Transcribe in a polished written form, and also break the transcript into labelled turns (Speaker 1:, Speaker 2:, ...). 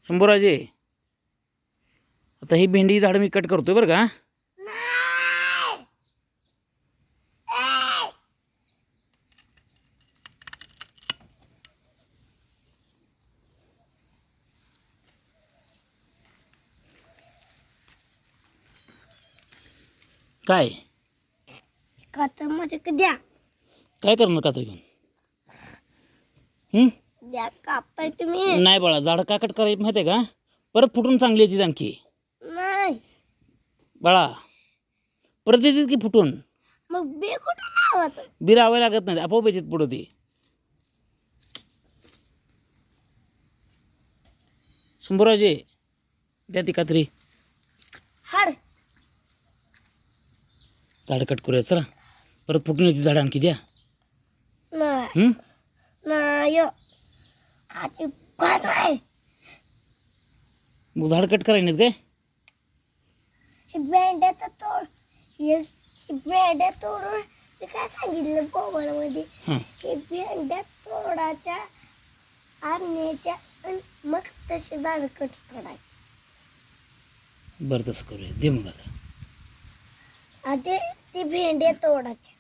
Speaker 1: शंभूराजे, आता ही भेंडी झाड मी कट करतोय बरं का. काय
Speaker 2: कातर माझे द्या.
Speaker 1: काय करणार कातर घेऊन?
Speaker 2: द्या कापाय तुम्ही.
Speaker 1: नाही बाळा, झाड का कट करायची माहिती आहे का? परत फुटून चांगली येते आणखी.
Speaker 2: नाही
Speaker 1: बाळा, परत येते की फुटून.
Speaker 2: मग बी कुठे लावायचं?
Speaker 1: बी लावायला लागत नाही, आपोआप येते पुढं ती. शंभूराजे, द्या ती कात्री.
Speaker 2: हाड
Speaker 1: झाड कट करूया चला. परत फुटून येते झाड आणखी द्या.
Speaker 2: नाही नाही आजी पण नाही.
Speaker 1: मग झाड कट करायला नाहीत काय?
Speaker 2: हे भेंड्या तर तोड. हे भेंड्या तोडून ते काय सांगितलं गोबरमध्ये
Speaker 1: हां,
Speaker 2: की भेंड्या तोडाच्या आणण्याच्या आणि मग तसे झाड कट करायचे.
Speaker 1: बरं तसं करूया. दे मग आता.
Speaker 2: आधी ती भेंड्या तोडाच्या.